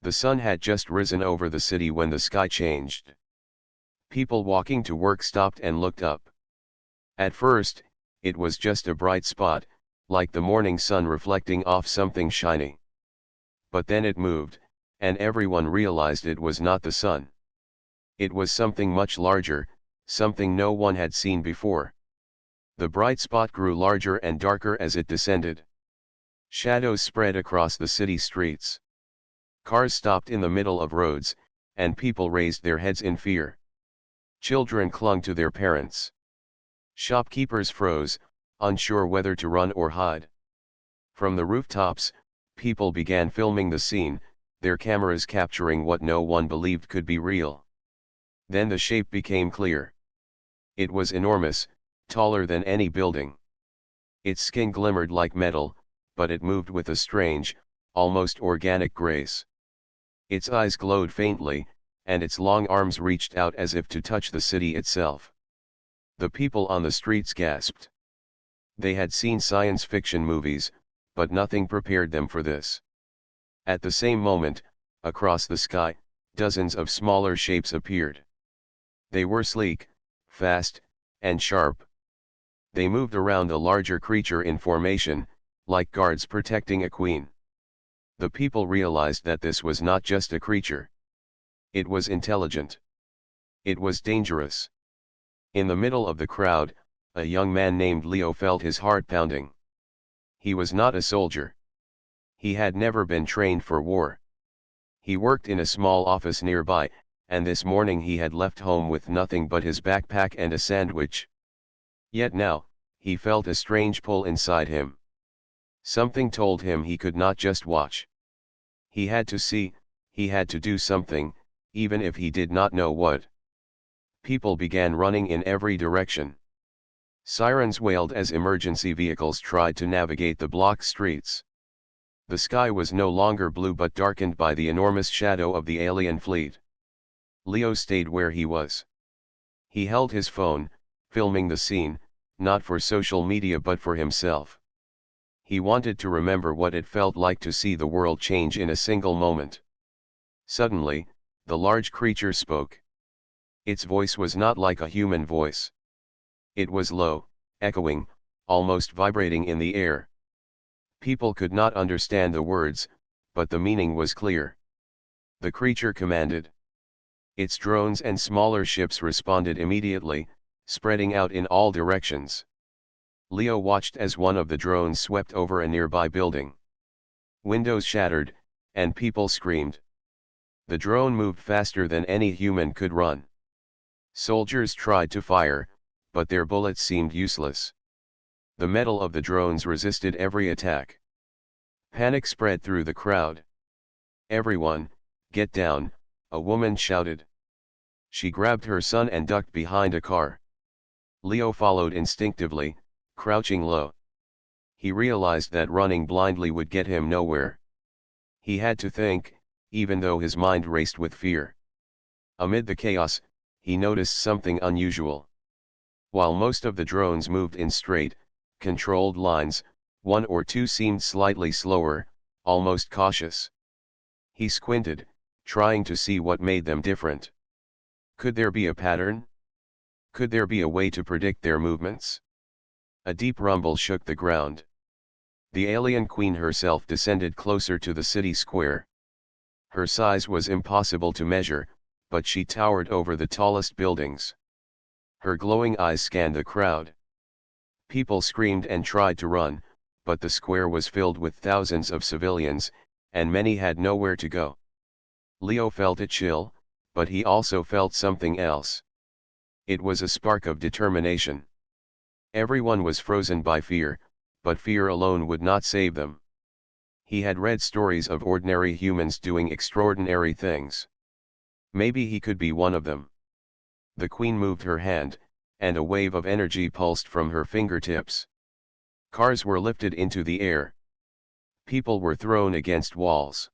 The sun had just risen over the city when the sky changed. People walking to work stopped and looked up. At first, it was just a bright spot, like the morning sun reflecting off something shiny. But then it moved, and everyone realized it was not the sun. It was something much larger, something no one had seen before. The bright spot grew larger and darker as it descended. Shadows spread across the city streets. Cars stopped in the middle of roads, and people raised their heads in fear. Children clung to their parents. Shopkeepers froze, unsure whether to run or hide. From the rooftops, people began filming the scene, their cameras capturing what no one believed could be real. Then the shape became clear. It was enormous, taller than any building. Its skin glimmered like metal, but it moved with a strange, almost organic grace. Its eyes glowed faintly, and its long arms reached out as if to touch the city itself. The people on the streets gasped. They had seen science fiction movies, but nothing prepared them for this. At the same moment, across the sky, dozens of smaller shapes appeared. They were sleek, fast, and sharp. They moved around a larger creature in formation, like guards protecting a queen. The people realized that this was not just a creature. It was intelligent. It was dangerous. In the middle of the crowd, a young man named Leo felt his heart pounding. He was not a soldier. He had never been trained for war. He worked in a small office nearby, and this morning he had left home with nothing but his backpack and a sandwich. Yet now, he felt a strange pull inside him. Something told him he could not just watch. He had to see, he had to do something, even if he did not know what. People began running in every direction. Sirens wailed as emergency vehicles tried to navigate the blocked streets. The sky was no longer blue but darkened by the enormous shadow of the alien fleet. Leo stayed where he was. He held his phone, filming the scene, not for social media but for himself. He wanted to remember what it felt like to see the world change in a single moment. Suddenly, the large creature spoke. Its voice was not like a human voice. It was low, echoing, almost vibrating in the air. People could not understand the words, but the meaning was clear. The creature commanded. Its drones and smaller ships responded immediately, spreading out in all directions. Leo watched as one of the drones swept over a nearby building. Windows shattered, and people screamed. The drone moved faster than any human could run. Soldiers tried to fire, but their bullets seemed useless. The metal of the drones resisted every attack. Panic spread through the crowd. "Everyone, get down," a woman shouted. She grabbed her son and ducked behind a car. Leo followed instinctively, crouching low. He realized that running blindly would get him nowhere. He had to think, even though his mind raced with fear. Amid the chaos, he noticed something unusual. While most of the drones moved in straight, controlled lines, one or two seemed slightly slower, almost cautious. He squinted, trying to see what made them different. Could there be a pattern? Could there be a way to predict their movements? A deep rumble shook the ground. The alien queen herself descended closer to the city square. Her size was impossible to measure, but she towered over the tallest buildings. Her glowing eyes scanned the crowd. People screamed and tried to run, but the square was filled with thousands of civilians, and many had nowhere to go. Leo felt a chill, but he also felt something else. It was a spark of determination. Everyone was frozen by fear, but fear alone would not save them. He had read stories of ordinary humans doing extraordinary things. Maybe he could be one of them. The queen moved her hand, and a wave of energy pulsed from her fingertips. Cars were lifted into the air. People were thrown against walls.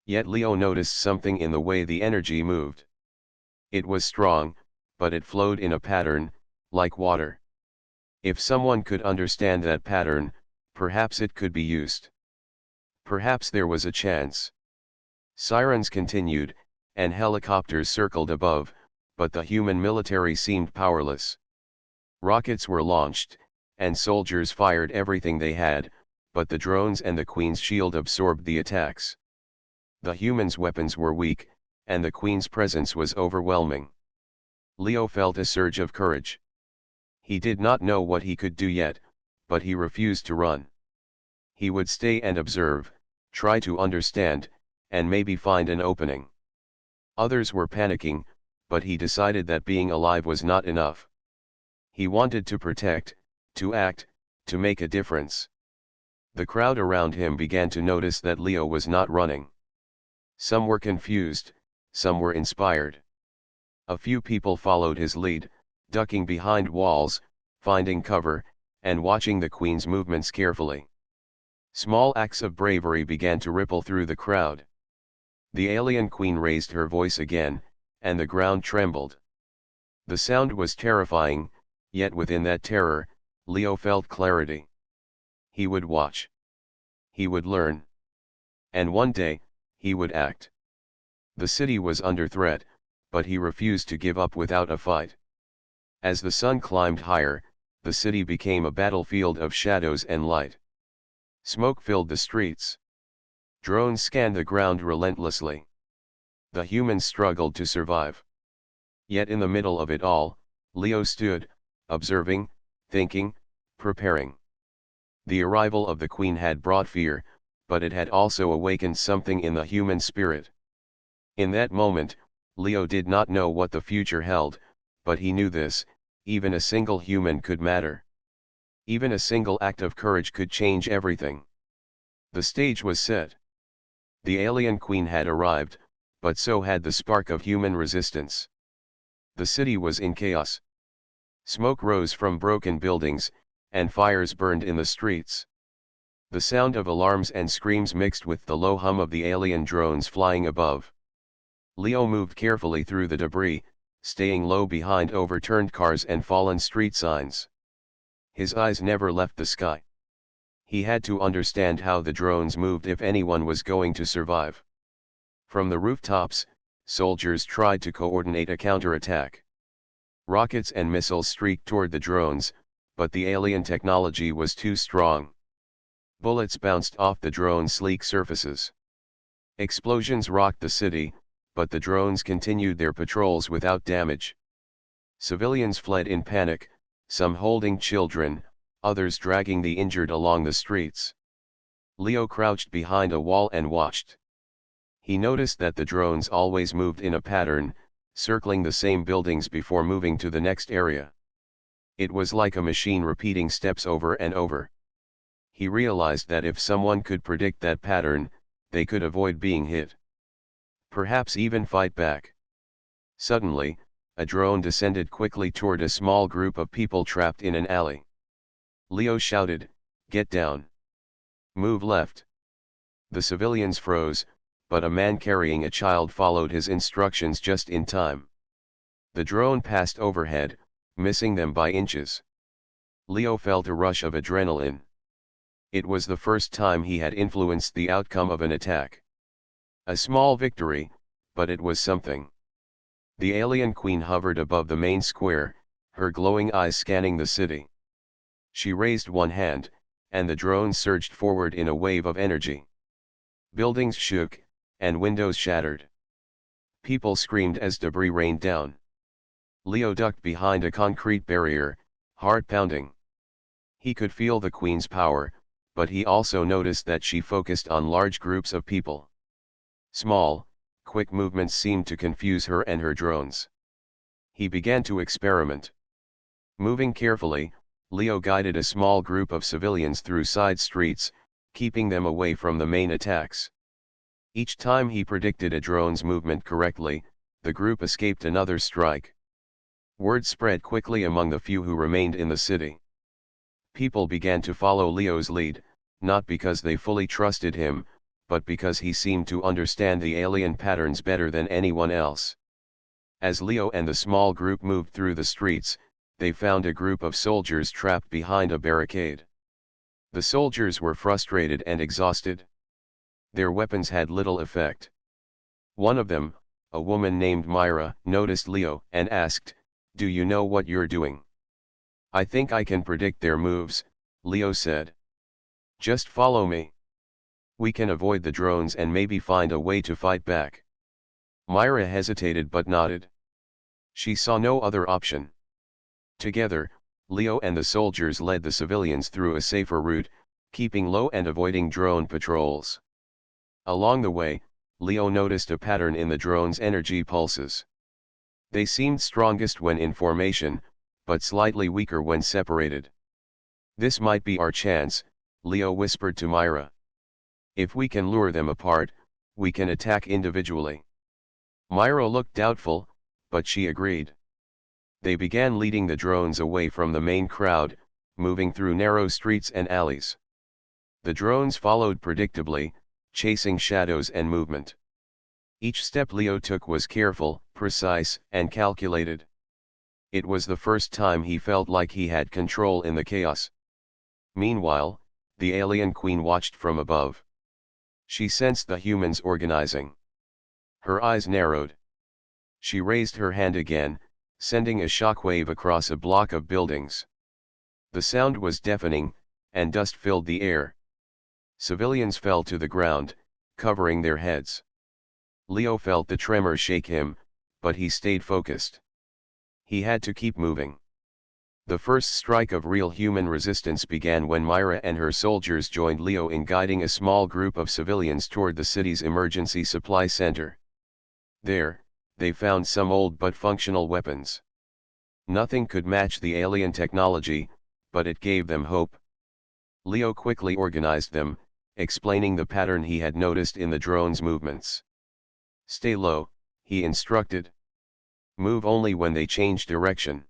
Yet Leo noticed something in the way the energy moved. It was strong, but it flowed in a pattern, like water. If someone could understand that pattern, perhaps it could be used. Perhaps there was a chance. Sirens continued, and helicopters circled above, but the human military seemed powerless. Rockets were launched, and soldiers fired everything they had, but the drones and the Queen's shield absorbed the attacks. The humans' weapons were weak, and the Queen's presence was overwhelming. Leo felt a surge of courage. He did not know what he could do yet, but he refused to run. He would stay and observe, try to understand, and maybe find an opening. Others were panicking, but he decided that being alive was not enough. He wanted to protect, to act, to make a difference. The crowd around him began to notice that Leo was not running. Some were confused, some were inspired. A few people followed his lead, ducking behind walls, finding cover, and watching the Queen's movements carefully. Small acts of bravery began to ripple through the crowd. The alien Queen raised her voice again, and the ground trembled. The sound was terrifying, yet within that terror, Leo felt clarity. He would watch. He would learn. And one day, he would act. The city was under threat, but he refused to give up without a fight. As the sun climbed higher, the city became a battlefield of shadows and light. Smoke filled the streets. Drones scanned the ground relentlessly. The humans struggled to survive. Yet in the middle of it all, Leo stood, observing, thinking, preparing. The arrival of the Queen had brought fear, but it had also awakened something in the human spirit. In that moment, Leo did not know what the future held, but he knew this: even a single human could matter. Even a single act of courage could change everything. The stage was set. The alien Queen had arrived, but so had the spark of human resistance. The city was in chaos. Smoke rose from broken buildings, and fires burned in the streets. The sound of alarms and screams mixed with the low hum of the alien drones flying above. Leo moved carefully through the debris, staying low behind overturned cars and fallen street signs. His eyes never left the sky. He had to understand how the drones moved if anyone was going to survive. From the rooftops, soldiers tried to coordinate a counterattack. Rockets and missiles streaked toward the drones, but the alien technology was too strong. Bullets bounced off the drones' sleek surfaces. Explosions rocked the city, but the drones continued their patrols without damage. Civilians fled in panic, some holding children, others dragging the injured along the streets. Leo crouched behind a wall and watched. He noticed that the drones always moved in a pattern, circling the same buildings before moving to the next area. It was like a machine repeating steps over and over. He realized that if someone could predict that pattern, they could avoid being hit. Perhaps even fight back. Suddenly, a drone descended quickly toward a small group of people trapped in an alley. Leo shouted, "Get down! Move left!" The civilians froze, but a man carrying a child followed his instructions just in time. The drone passed overhead, missing them by inches. Leo felt a rush of adrenaline. It was the first time he had influenced the outcome of an attack. A small victory, but it was something. The alien Queen hovered above the main square, her glowing eyes scanning the city. She raised one hand, and the drone surged forward in a wave of energy. Buildings shook, and windows shattered. People screamed as debris rained down. Leo ducked behind a concrete barrier, heart pounding. He could feel the Queen's power, but he also noticed that she focused on large groups of people. Small, quick movements seemed to confuse her and her drones. He began to experiment. Moving carefully, Leo guided a small group of civilians through side streets, keeping them away from the main attacks. Each time he predicted a drone's movement correctly, the group escaped another strike. Word spread quickly among the few who remained in the city. People began to follow Leo's lead, not because they fully trusted him, but because he seemed to understand the alien patterns better than anyone else. As Leo and the small group moved through the streets, they found a group of soldiers trapped behind a barricade. The soldiers were frustrated and exhausted. Their weapons had little effect. One of them, a woman named Myra, noticed Leo and asked, "Do you know what you're doing?" "I think I can predict their moves," Leo said. "Just follow me. We can avoid the drones and maybe find a way to fight back." Myra hesitated but nodded. She saw no other option. Together, Leo and the soldiers led the civilians through a safer route, keeping low and avoiding drone patrols. Along the way, Leo noticed a pattern in the drone's energy pulses. They seemed strongest when in formation, but slightly weaker when separated. "This might be our chance," Leo whispered to Myra. "If we can lure them apart, we can attack individually." Myra looked doubtful, but she agreed. They began leading the drones away from the main crowd, moving through narrow streets and alleys. The drones followed predictably, chasing shadows and movement. Each step Leo took was careful, precise, and calculated. It was the first time he felt like he had control in the chaos. Meanwhile, the alien queen watched from above. She sensed the humans organizing. Her eyes narrowed. She raised her hand again, sending a shockwave across a block of buildings. The sound was deafening, and dust filled the air. Civilians fell to the ground, covering their heads. Leo felt the tremor shake him, but he stayed focused. He had to keep moving. The first strike of real human resistance began when Myra and her soldiers joined Leo in guiding a small group of civilians toward the city's emergency supply center. There, they found some old but functional weapons. Nothing could match the alien technology, but it gave them hope. Leo quickly organized them, explaining the pattern he had noticed in the drone's movements. "Stay low," he instructed. "Move only when they change direction.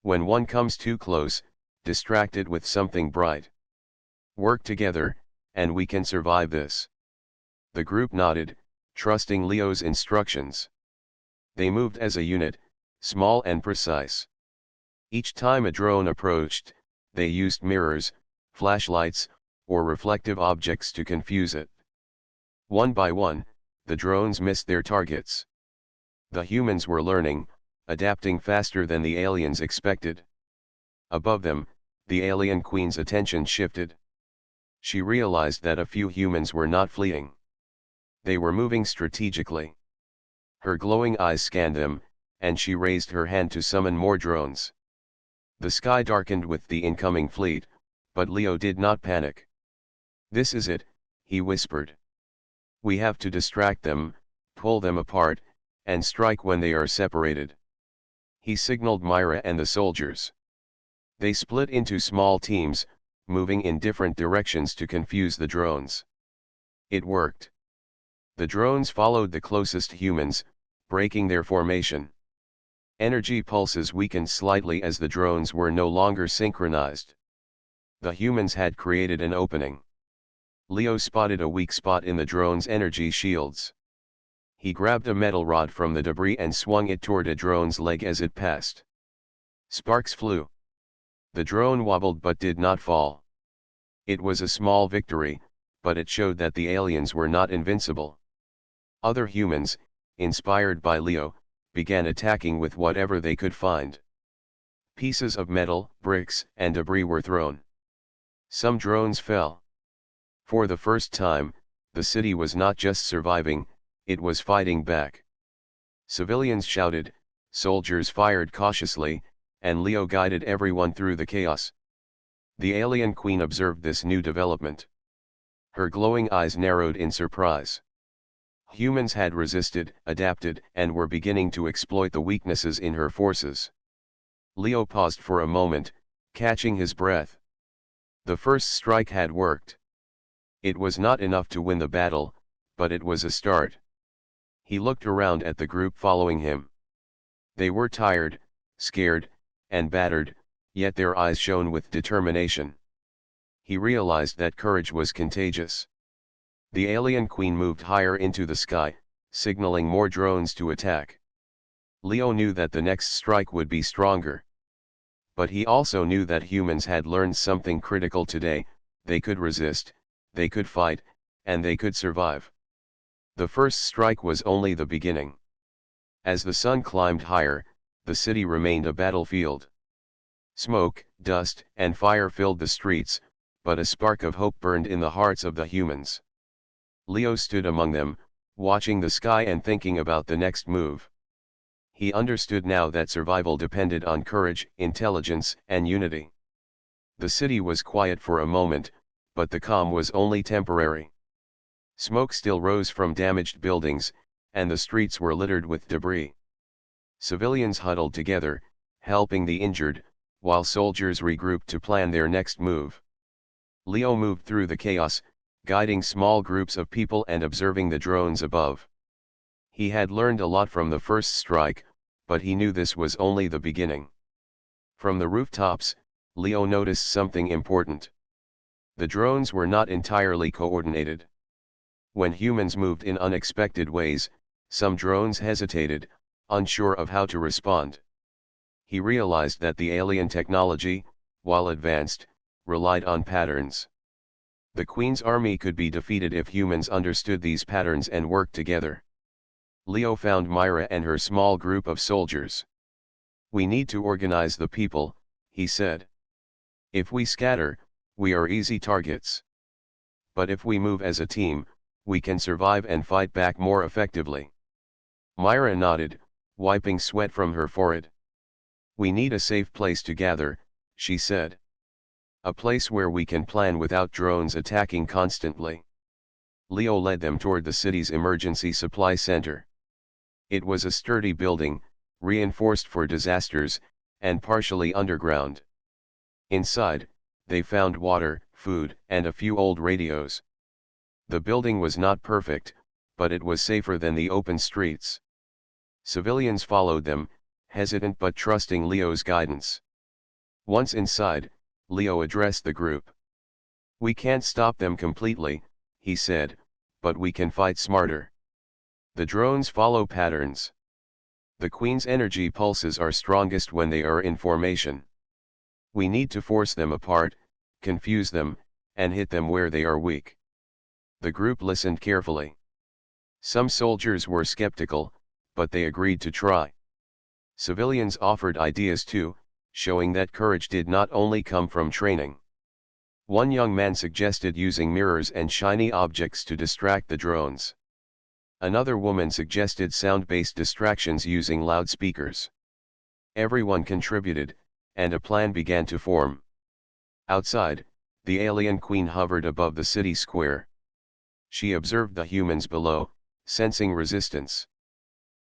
When one comes too close, distract it with something bright. Work together, and we can survive this." The group nodded, trusting Leo's instructions. They moved as a unit, small and precise. Each time a drone approached, they used mirrors, flashlights, or reflective objects to confuse it. One by one, the drones missed their targets. The humans were learning, adapting faster than the aliens expected. Above them, the alien queen's attention shifted. She realized that a few humans were not fleeing. They were moving strategically. Her glowing eyes scanned them, and she raised her hand to summon more drones. The sky darkened with the incoming fleet, but Leo did not panic. "This is it," he whispered. "We have to distract them, pull them apart, and strike when they are separated." He signaled Myra and the soldiers. They split into small teams, moving in different directions to confuse the drones. It worked. The drones followed the closest humans, breaking their formation. Energy pulses weakened slightly as the drones were no longer synchronized. The humans had created an opening. Leo spotted a weak spot in the drone's energy shields. He grabbed a metal rod from the debris and swung it toward a drone's leg as it passed. Sparks flew. The drone wobbled but did not fall. It was a small victory, but it showed that the aliens were not invincible. Other humans, inspired by Leo, began attacking with whatever they could find. Pieces of metal, bricks, and debris were thrown. Some drones fell. For the first time, the city was not just surviving, it was fighting back. Civilians shouted, soldiers fired cautiously, and Leo guided everyone through the chaos. The alien queen observed this new development. Her glowing eyes narrowed in surprise. Humans had resisted, adapted, and were beginning to exploit the weaknesses in her forces. Leo paused for a moment, catching his breath. The first strike had worked. It was not enough to win the battle, but it was a start. He looked around at the group following him. They were tired, scared, and battered, yet their eyes shone with determination. He realized that courage was contagious. The alien queen moved higher into the sky, signaling more drones to attack. Leo knew that the next strike would be stronger. But he also knew that humans had learned something critical today: they could resist, they could fight, and they could survive. The first strike was only the beginning. As the sun climbed higher, the city remained a battlefield. Smoke, dust, and fire filled the streets, but a spark of hope burned in the hearts of the humans. Leo stood among them, watching the sky and thinking about the next move. He understood now that survival depended on courage, intelligence, and unity. The city was quiet for a moment, but the calm was only temporary. Smoke still rose from damaged buildings, and the streets were littered with debris. Civilians huddled together, helping the injured, while soldiers regrouped to plan their next move. Leo moved through the chaos, guiding small groups of people and observing the drones above. He had learned a lot from the first strike, but he knew this was only the beginning. From the rooftops, Leo noticed something important. The drones were not entirely coordinated. When humans moved in unexpected ways, some drones hesitated, unsure of how to respond. He realized that the alien technology, while advanced, relied on patterns. The Queen's army could be defeated if humans understood these patterns and worked together. Leo found Myra and her small group of soldiers. "We need to organize the people," he said. "If we scatter, we are easy targets. But if we move as a team, we can survive and fight back more effectively." Myra nodded, wiping sweat from her forehead. "We need a safe place to gather," she said. "A place where we can plan without drones attacking constantly." Leo led them toward the city's emergency supply center. It was a sturdy building, reinforced for disasters, and partially underground. Inside, they found water, food, and a few old radios. The building was not perfect, but it was safer than the open streets. Civilians followed them, hesitant but trusting Leo's guidance. Once inside, Leo addressed the group. "We can't stop them completely," he said, "but we can fight smarter. The drones follow patterns. The Queen's energy pulses are strongest when they are in formation. We need to force them apart, confuse them, and hit them where they are weak." The group listened carefully. Some soldiers were skeptical, but they agreed to try. Civilians offered ideas too, showing that courage did not only come from training. One young man suggested using mirrors and shiny objects to distract the drones. Another woman suggested sound-based distractions using loudspeakers. Everyone contributed, and a plan began to form. Outside, the alien queen hovered above the city square. She observed the humans below, sensing resistance.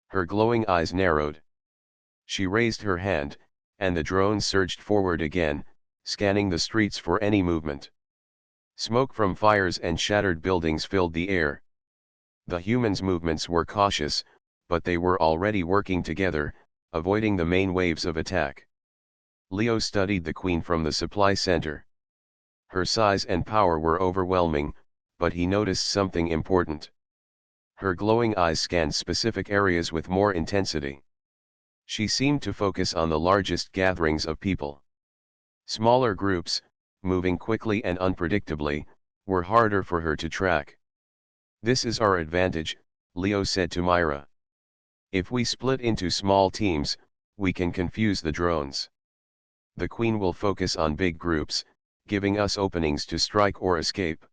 Her glowing eyes narrowed. She raised her hand, and the drones surged forward again, scanning the streets for any movement. Smoke from fires and shattered buildings filled the air. The humans' movements were cautious, but they were already working together, avoiding the main waves of attack. Leo studied the queen from the supply center. Her size and power were overwhelming, but he noticed something important. Her glowing eyes scanned specific areas with more intensity. She seemed to focus on the largest gatherings of people. Smaller groups, moving quickly and unpredictably, were harder for her to track. "This is our advantage," Leo said to Myra. "If we split into small teams, we can confuse the drones. The Queen will focus on big groups, giving us openings to strike or escape."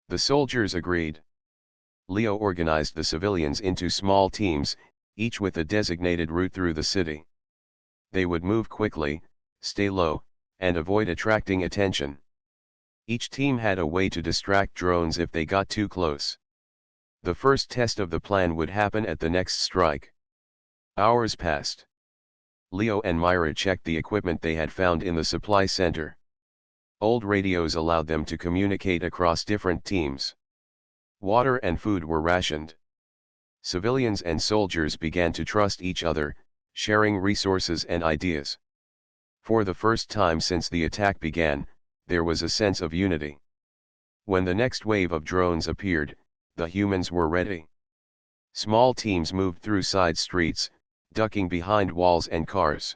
The soldiers agreed. Leo organized the civilians into small teams, each with a designated route through the city. They would move quickly, stay low, and avoid attracting attention. Each team had a way to distract drones if they got too close. The first test of the plan would happen at the next strike. Hours passed. Leo and Myra checked the equipment they had found in the supply center. Old radios allowed them to communicate across different teams. Water and food were rationed. Civilians and soldiers began to trust each other, sharing resources and ideas. For the first time since the attack began, there was a sense of unity. When the next wave of drones appeared, the humans were ready. Small teams moved through side streets, ducking behind walls and cars.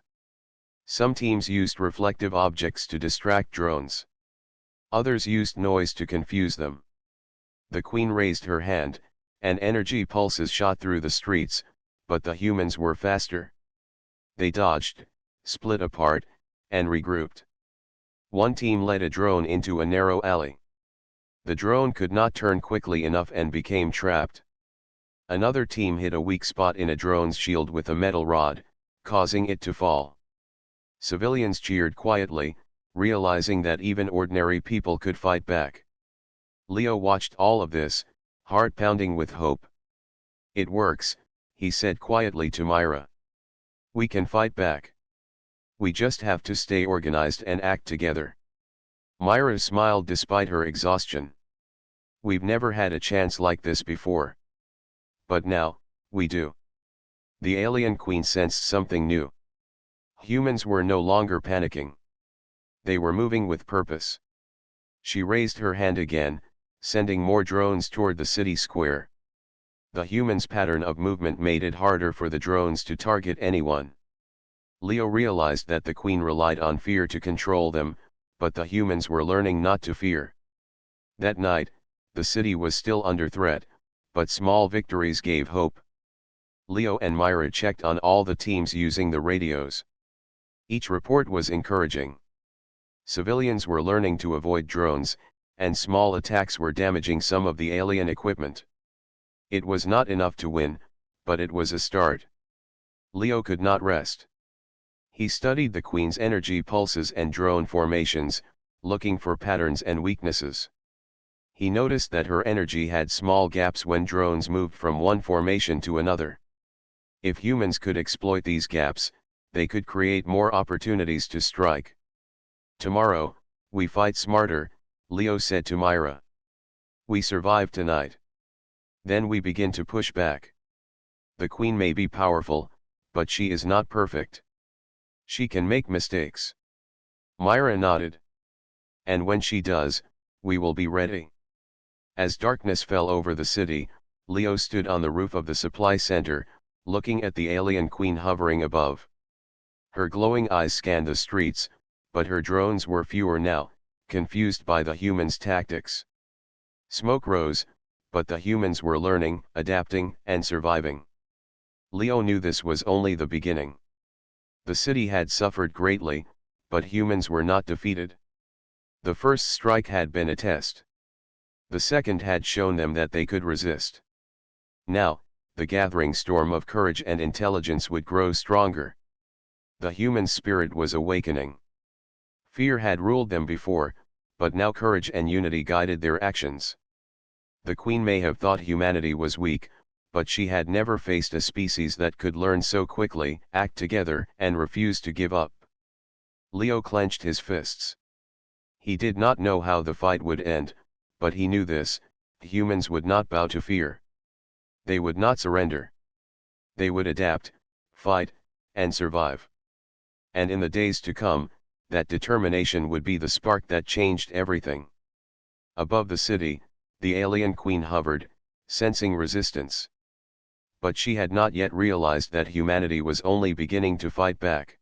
Some teams used reflective objects to distract drones. Others used noise to confuse them. The Queen raised her hand, and energy pulses shot through the streets, but the humans were faster. They dodged, split apart, and regrouped. One team led a drone into a narrow alley. The drone could not turn quickly enough and became trapped. Another team hit a weak spot in a drone's shield with a metal rod, causing it to fall. Civilians cheered quietly, realizing that even ordinary people could fight back. Leo watched all of this, heart pounding with hope. "It works," he said quietly to Myra. "We can fight back. We just have to stay organized and act together." Myra smiled despite her exhaustion. "We've never had a chance like this before. But now, we do." The alien queen sensed something new. Humans were no longer panicking. They were moving with purpose. She raised her hand again, sending more drones toward the city square. The humans' pattern of movement made it harder for the drones to target anyone. Leo realized that the queen relied on fear to control them, but the humans were learning not to fear. That night, the city was still under threat, but small victories gave hope. Leo and Myra checked on all the teams using the radios. Each report was encouraging. Civilians were learning to avoid drones, and small attacks were damaging some of the alien equipment. It was not enough to win, but it was a start. Leo could not rest. He studied the queen's energy pulses and drone formations, looking for patterns and weaknesses. He noticed that her energy had small gaps when drones moved from one formation to another. If humans could exploit these gaps, they could create more opportunities to strike. "Tomorrow, we fight smarter," Leo said to Myra. "We survive tonight. Then we begin to push back. The queen may be powerful, but she is not perfect. She can make mistakes." Myra nodded. "And when she does, we will be ready." As darkness fell over the city, Leo stood on the roof of the supply center, looking at the alien queen hovering above. Her glowing eyes scanned the streets, but her drones were fewer now, confused by the humans' tactics. Smoke rose, but the humans were learning, adapting, and surviving. Leo knew this was only the beginning. The city had suffered greatly, but humans were not defeated. The first strike had been a test. The second had shown them that they could resist. Now, the gathering storm of courage and intelligence would grow stronger. The human spirit was awakening. Fear had ruled them before, but now courage and unity guided their actions. The queen may have thought humanity was weak, but she had never faced a species that could learn so quickly, act together, and refuse to give up. Leo clenched his fists. He did not know how the fight would end, but he knew this: humans would not bow to fear. They would not surrender. They would adapt, fight, and survive. And in the days to come, that determination would be the spark that changed everything. Above the city, the alien queen hovered, sensing resistance. But she had not yet realized that humanity was only beginning to fight back.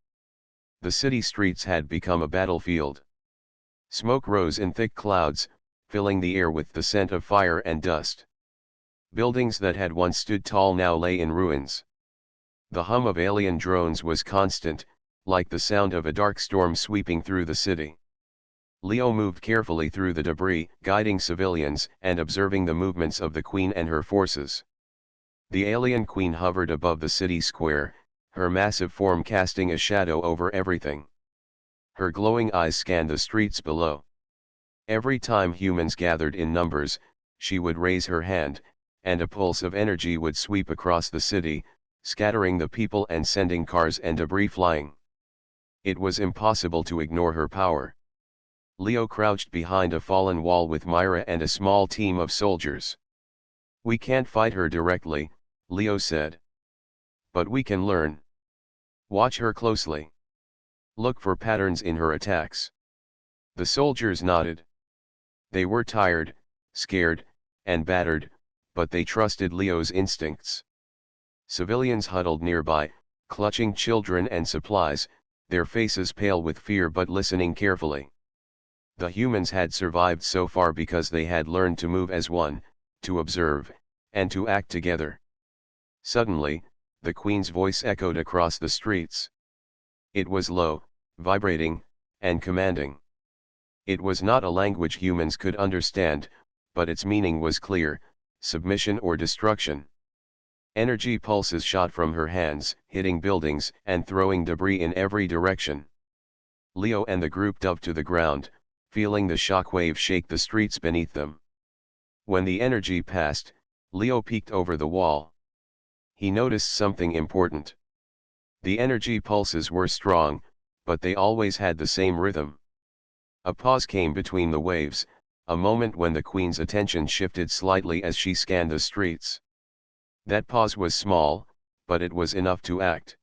The city streets had become a battlefield. Smoke rose in thick clouds, filling the air with the scent of fire and dust. Buildings that had once stood tall now lay in ruins. The hum of alien drones was constant, like the sound of a dark storm sweeping through the city. Leo moved carefully through the debris, guiding civilians and observing the movements of the queen and her forces. The alien queen hovered above the city square, her massive form casting a shadow over everything. Her glowing eyes scanned the streets below. Every time humans gathered in numbers, she would raise her hand, and a pulse of energy would sweep across the city, scattering the people and sending cars and debris flying. It was impossible to ignore her power. Leo crouched behind a fallen wall with Myra and a small team of soldiers. "We can't fight her directly," Leo said. "But we can learn. Watch her closely. Look for patterns in her attacks." The soldiers nodded. They were tired, scared, and battered, but they trusted Leo's instincts. Civilians huddled nearby, clutching children and supplies, their faces pale with fear but listening carefully. The humans had survived so far because they had learned to move as one, to observe, and to act together. Suddenly, the Queen's voice echoed across the streets. It was low, vibrating, and commanding. It was not a language humans could understand, but its meaning was clear: submission or destruction. Energy pulses shot from her hands, hitting buildings and throwing debris in every direction. Leo and the group dove to the ground, feeling the shock wave shake the streets beneath them. When the energy passed, Leo peeked over the wall. He noticed something important. The energy pulses were strong, but they always had the same rhythm. A pause came between the waves, a moment when the Queen's attention shifted slightly as she scanned the streets. That pause was small, but it was enough to act.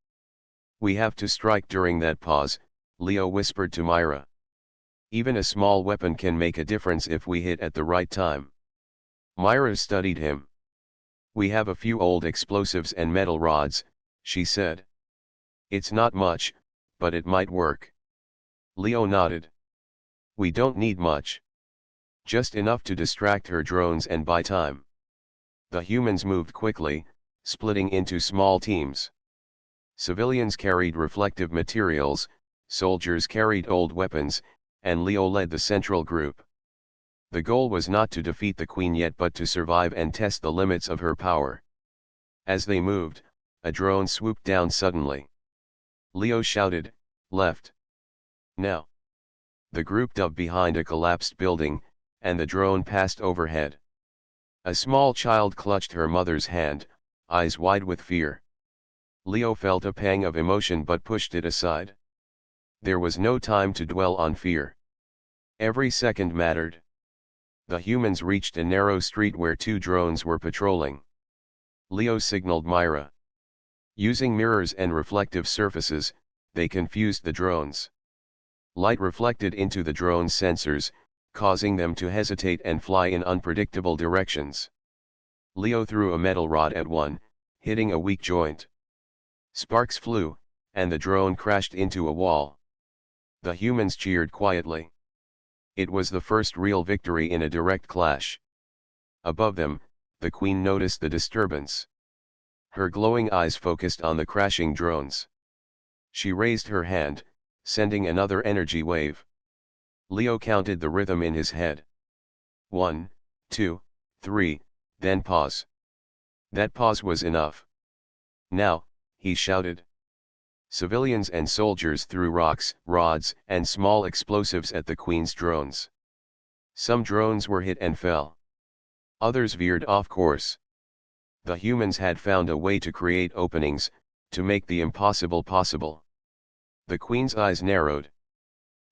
"We have to strike." During that pause, Leo whispered to Myra. "Even a small weapon can make a difference if we hit at the right time." Myra studied him. "We have a few old explosives and metal rods," she said. "It's not much, but it might work." Leo nodded. "We don't need much. Just enough to distract her drones and buy time." The humans moved quickly, splitting into small teams. Civilians carried reflective materials, soldiers carried old weapons, and Leo led the central group. The goal was not to defeat the Queen yet, but to survive and test the limits of her power. As they moved, a drone swooped down suddenly. Leo shouted, "Left! Now!" The group dove behind a collapsed building, and the drone passed overhead. A small child clutched her mother's hand, eyes wide with fear. Leo felt a pang of emotion but pushed it aside. There was no time to dwell on fear. Every second mattered. The humans reached a narrow street where two drones were patrolling. Leo signaled Myra. Using mirrors and reflective surfaces, they confused the drones. Light reflected into the drone's sensors, causing them to hesitate and fly in unpredictable directions. Leo threw a metal rod at one, hitting a weak joint. Sparks flew, and the drone crashed into a wall. The humans cheered quietly. It was the first real victory in a direct clash. Above them, the Queen noticed the disturbance. Her glowing eyes focused on the crashing drones. She raised her hand, sending another energy wave. Leo counted the rhythm in his head. 1, 2, 3, then pause. That pause was enough. "Now," he shouted. Civilians and soldiers threw rocks, rods, and small explosives at the Queen's drones. Some drones were hit and fell. Others veered off course. The humans had found a way to create openings, to make the impossible possible. The Queen's eyes narrowed.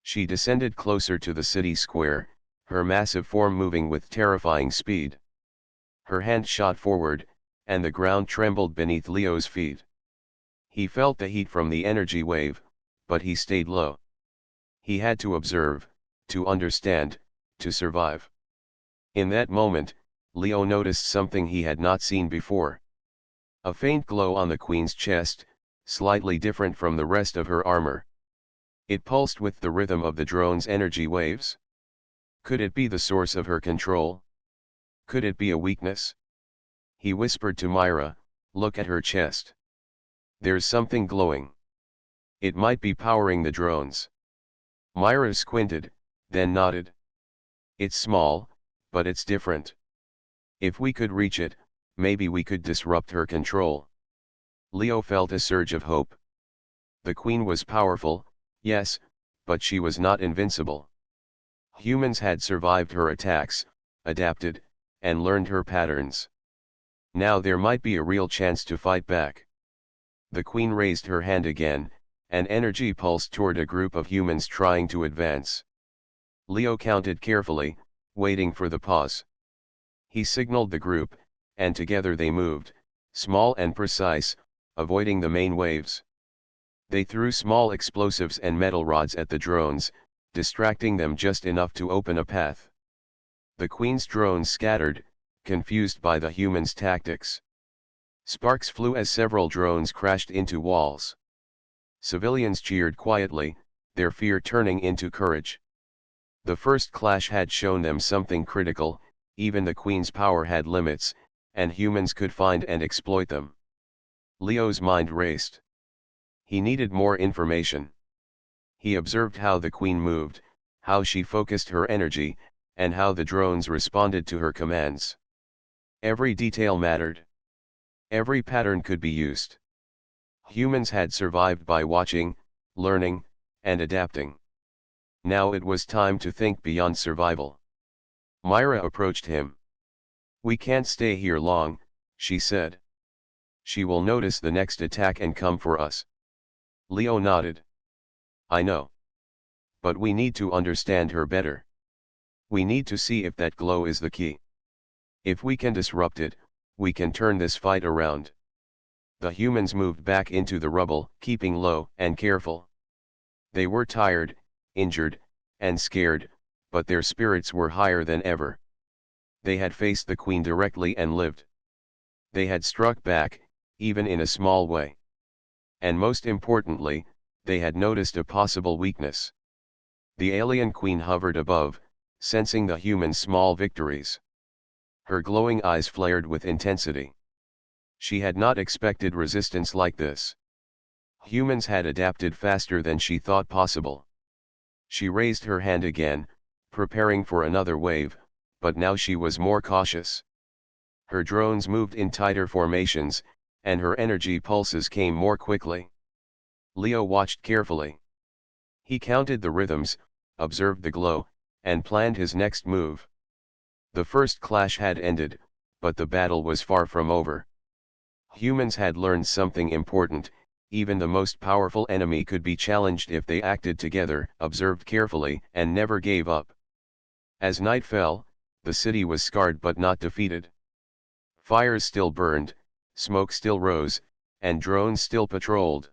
She descended closer to the city square, her massive form moving with terrifying speed. Her hand shot forward, and the ground trembled beneath Leo's feet. He felt the heat from the energy wave, but he stayed low. He had to observe, to understand, to survive. In that moment, Leo noticed something he had not seen before. A faint glow on the Queen's chest, slightly different from the rest of her armor. It pulsed with the rhythm of the drone's energy waves. Could it be the source of her control? Could it be a weakness? He whispered to Myra, "Look at her chest. There's something glowing. It might be powering the drones." Myra squinted, then nodded. "It's small, but it's different. If we could reach it, maybe we could disrupt her control." Leo felt a surge of hope. The Queen was powerful, yes, but she was not invincible. Humans had survived her attacks, adapted, and learned her patterns. Now there might be a real chance to fight back. The Queen raised her hand again, and energy pulsed toward a group of humans trying to advance. Leo counted carefully, waiting for the pause. He signaled the group, and together they moved, small and precise, avoiding the main waves. They threw small explosives and metal rods at the drones, distracting them just enough to open a path. The Queen's drones scattered, confused by the humans' tactics. Sparks flew as several drones crashed into walls. Civilians cheered quietly, their fear turning into courage. The first clash had shown them something critical: even the Queen's power had limits, and humans could find and exploit them. Leo's mind raced. He needed more information. He observed how the queen moved, how she focused her energy, and how the drones responded to her commands. Every detail mattered. Every pattern could be used. Humans had survived by watching, learning, and adapting. Now it was time to think beyond survival. Myra approached him. "We can't stay here long," she said. "She will notice the next attack and come for us." Leo nodded. "I know. But we need to understand her better. We need to see if that glow is the key. If we can disrupt it, we can turn this fight around." The humans moved back into the rubble, keeping low and careful. They were tired, injured, and scared, but their spirits were higher than ever. They had faced the queen directly and lived. They had struck back, even in a small way. And most importantly, they had noticed a possible weakness. The alien queen hovered above, sensing the humans' small victories. Her glowing eyes flared with intensity. She had not expected resistance like this. Humans had adapted faster than she thought possible. She raised her hand again, preparing for another wave, but now she was more cautious. Her drones moved in tighter formations, and her energy pulses came more quickly. Leo watched carefully. He counted the rhythms, observed the glow, and planned his next move. The first clash had ended, but the battle was far from over. Humans had learned something important: even the most powerful enemy could be challenged if they acted together, observed carefully, and never gave up. As night fell, the city was scarred but not defeated. Fires still burned, smoke still rose, and drones still patrolled.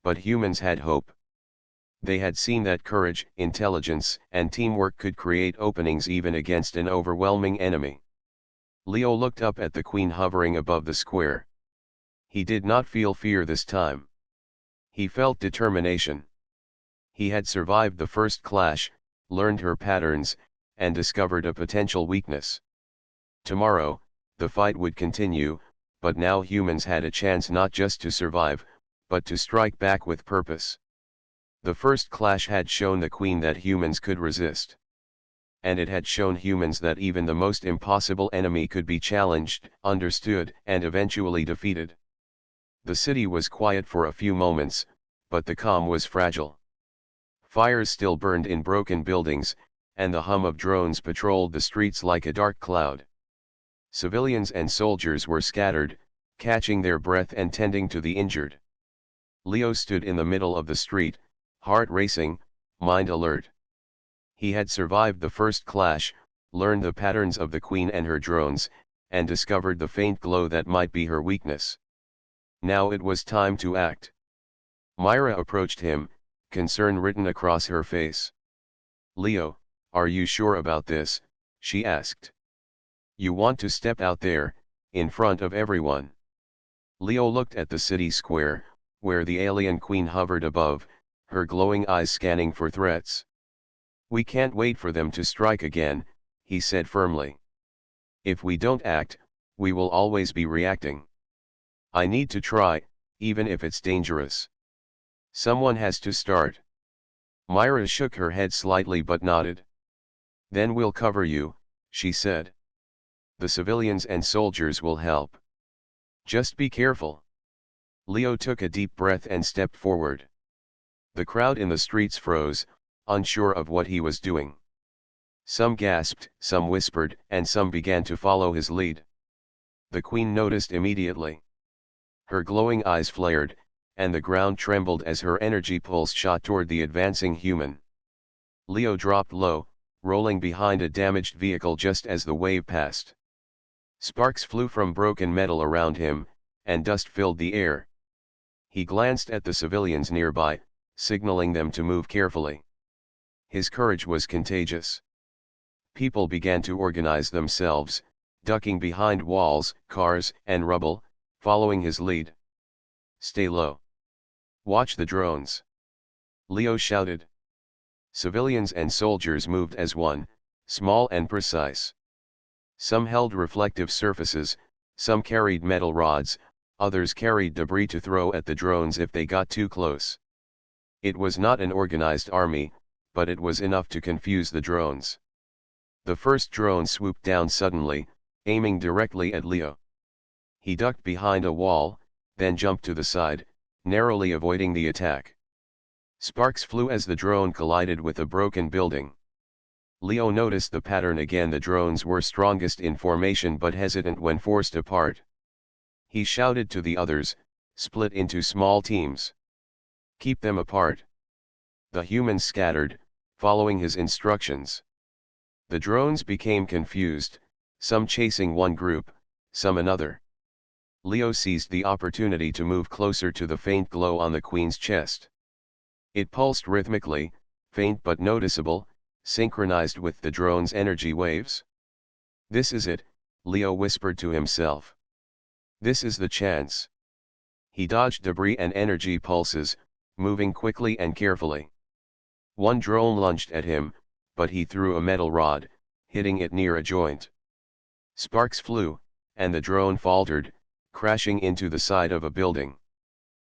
But humans had hope. They had seen that courage, intelligence, and teamwork could create openings even against an overwhelming enemy. Leo looked up at the queen hovering above the square. He did not feel fear this time. He felt determination. He had survived the first clash, learned her patterns, and discovered a potential weakness. Tomorrow, the fight would continue, but now humans had a chance not just to survive, but to strike back with purpose. The first clash had shown the queen that humans could resist. And it had shown humans that even the most impossible enemy could be challenged, understood, and eventually defeated. The city was quiet for a few moments, but the calm was fragile. Fires still burned in broken buildings, and the hum of drones patrolled the streets like a dark cloud. Civilians and soldiers were scattered, catching their breath and tending to the injured. Leo stood in the middle of the street, heart racing, mind alert. He had survived the first clash, learned the patterns of the queen and her drones, and discovered the faint glow that might be her weakness. Now it was time to act. Myra approached him, concern written across her face. "Leo, are you sure about this?" she asked. "You want to step out there, in front of everyone?" Leo looked at the city square, where the alien queen hovered above, her glowing eyes scanning for threats. "We can't wait for them to strike again," he said firmly. "If we don't act, we will always be reacting. I need to try, even if it's dangerous. Someone has to start." Myra shook her head slightly but nodded. "Then we'll cover you," she said. "The civilians and soldiers will help. Just be careful." Leo took a deep breath and stepped forward. The crowd in the streets froze, unsure of what he was doing. Some gasped, some whispered, and some began to follow his lead. The queen noticed immediately. Her glowing eyes flared, and the ground trembled as her energy pulse shot toward the advancing human. Leo dropped low, rolling behind a damaged vehicle just as the wave passed. Sparks flew from broken metal around him, and dust filled the air. He glanced at the civilians nearby, signaling them to move carefully. His courage was contagious. People began to organize themselves, ducking behind walls, cars, and rubble, following his lead. "Stay low. Watch the drones," Leo shouted. Civilians and soldiers moved as one, small and precise. Some held reflective surfaces, some carried metal rods, others carried debris to throw at the drones if they got too close. It was not an organized army, but it was enough to confuse the drones. The first drone swooped down suddenly, aiming directly at Leo. He ducked behind a wall, then jumped to the side, narrowly avoiding the attack. Sparks flew as the drone collided with a broken building. Leo noticed the pattern again. The drones were strongest in formation but hesitant when forced apart. He shouted to the others, "Split into small teams. Keep them apart." The humans scattered, following his instructions. The drones became confused, some chasing one group, some another. Leo seized the opportunity to move closer to the faint glow on the queen's chest. It pulsed rhythmically, faint but noticeable, synchronized with the drone's energy waves. "This is it," Leo whispered to himself. "This is the chance." He dodged debris and energy pulses, moving quickly and carefully. One drone lunged at him, but he threw a metal rod, hitting it near a joint. Sparks flew, and the drone faltered, crashing into the side of a building.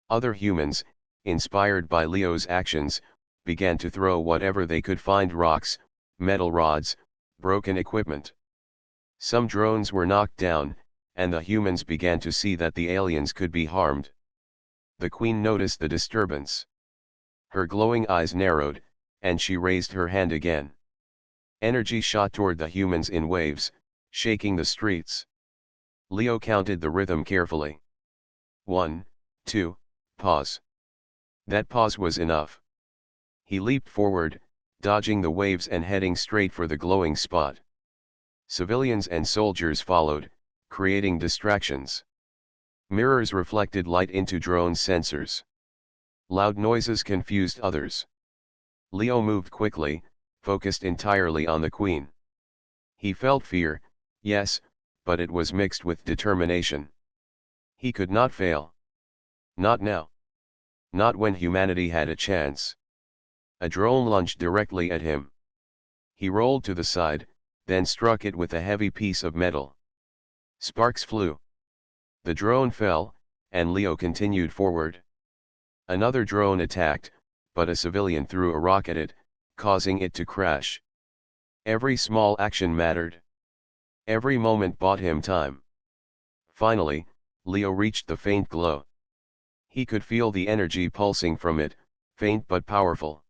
Other humans, inspired by Leo's actions, began to throw whatever they could find: rocks, metal rods, broken equipment. Some drones were knocked down, and the humans began to see that the aliens could be harmed. The queen noticed the disturbance. Her glowing eyes narrowed, and she raised her hand again. Energy shot toward the humans in waves, shaking the streets. Leo counted the rhythm carefully. 1, 2, pause. That pause was enough. He leaped forward, dodging the waves and heading straight for the glowing spot. Civilians and soldiers followed, creating distractions. Mirrors reflected light into drone sensors. Loud noises confused others. Leo moved quickly, focused entirely on the queen. He felt fear, yes, but it was mixed with determination. He could not fail. Not now. Not when humanity had a chance. A drone lunged directly at him. He rolled to the side, then struck it with a heavy piece of metal. Sparks flew. The drone fell, and Leo continued forward. Another drone attacked, but a civilian threw a rock at it, causing it to crash. Every small action mattered. Every moment bought him time. Finally, Leo reached the faint glow. He could feel the energy pulsing from it, faint but powerful.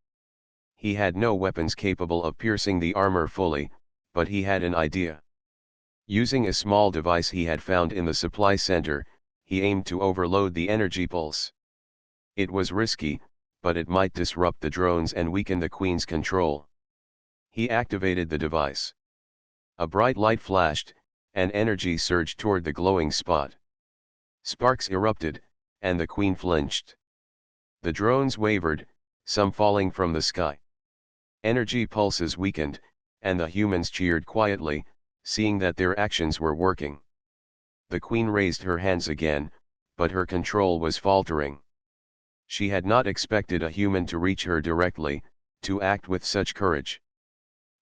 He had no weapons capable of piercing the armor fully, but he had an idea. Using a small device he had found in the supply center, he aimed to overload the energy pulse. It was risky, but it might disrupt the drones and weaken the queen's control. He activated the device. A bright light flashed, and energy surged toward the glowing spot. Sparks erupted, and the queen flinched. The drones wavered, some falling from the sky. Energy pulses weakened, and the humans cheered quietly, seeing that their actions were working. The queen raised her hands again, but her control was faltering. She had not expected a human to reach her directly, to act with such courage.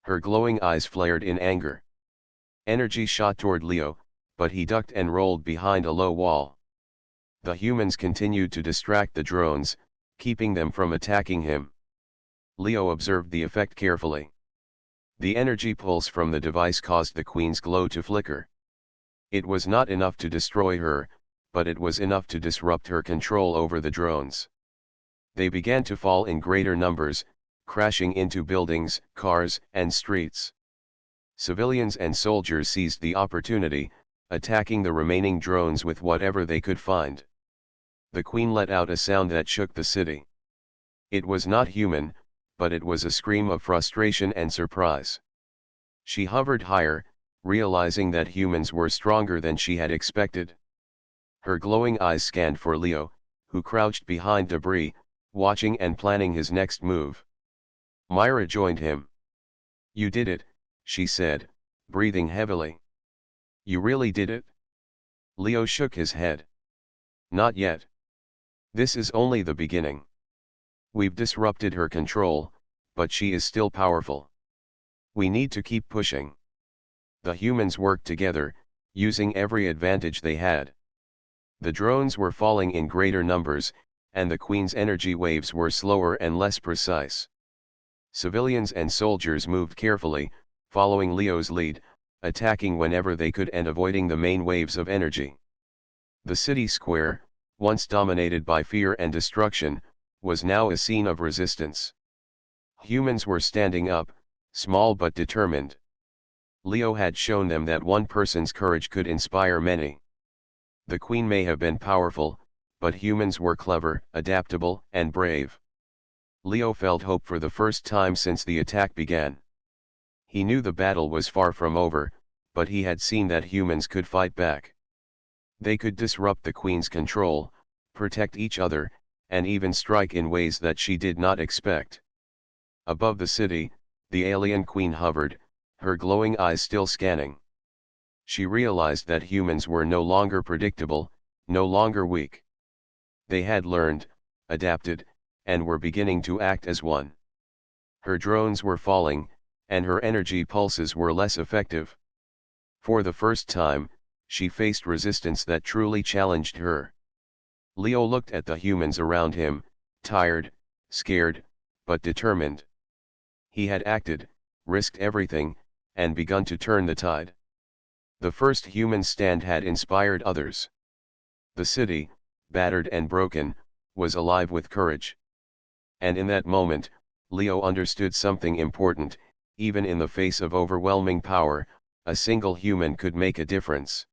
Her glowing eyes flared in anger. Energy shot toward Leo, but he ducked and rolled behind a low wall. The humans continued to distract the drones, keeping them from attacking him. Leo observed the effect carefully. The energy pulse from the device caused the queen's glow to flicker. It was not enough to destroy her, but it was enough to disrupt her control over the drones. They began to fall in greater numbers, crashing into buildings, cars, and streets. Civilians and soldiers seized the opportunity, attacking the remaining drones with whatever they could find. The queen let out a sound that shook the city. It was not human, but it was a scream of frustration and surprise. She hovered higher, realizing that humans were stronger than she had expected. Her glowing eyes scanned for Leo, who crouched behind debris, watching and planning his next move. Myra joined him. "You did it," she said, breathing heavily. "You really did it?" Leo shook his head. "Not yet. This is only the beginning. We've disrupted her control, but she is still powerful. We need to keep pushing." The humans worked together, using every advantage they had. The drones were falling in greater numbers, and the Queen's energy waves were slower and less precise. Civilians and soldiers moved carefully, following Leo's lead, attacking whenever they could and avoiding the main waves of energy. The city square, once dominated by fear and destruction, was now a scene of resistance. Humans were standing up, small but determined. Leo had shown them that one person's courage could inspire many. The Queen may have been powerful, but humans were clever, adaptable, and brave. Leo felt hope for the first time since the attack began. He knew the battle was far from over, but he had seen that humans could fight back. They could disrupt the Queen's control, protect each other, and even strike in ways that she did not expect. Above the city, the alien Queen hovered, her glowing eyes still scanning. She realized that humans were no longer predictable, no longer weak. They had learned, adapted, and were beginning to act as one. Her drones were falling, and her energy pulses were less effective. For the first time, she faced resistance that truly challenged her. Leo looked at the humans around him, tired, scared, but determined. He had acted, risked everything, and begun to turn the tide. The first human stand had inspired others. The city, battered and broken, was alive with courage. And in that moment, Leo understood something important: even in the face of overwhelming power, a single human could make a difference.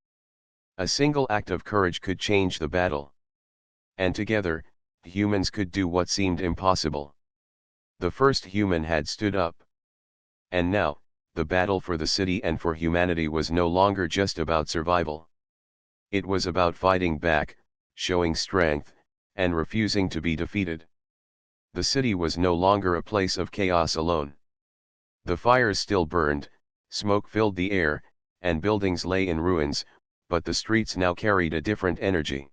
A single act of courage could change the battle. And together, humans could do what seemed impossible. The first human had stood up. And now, the battle for the city and for humanity was no longer just about survival. It was about fighting back, showing strength, and refusing to be defeated. The city was no longer a place of chaos alone. The fires still burned, smoke filled the air, and buildings lay in ruins, but the streets now carried a different energy.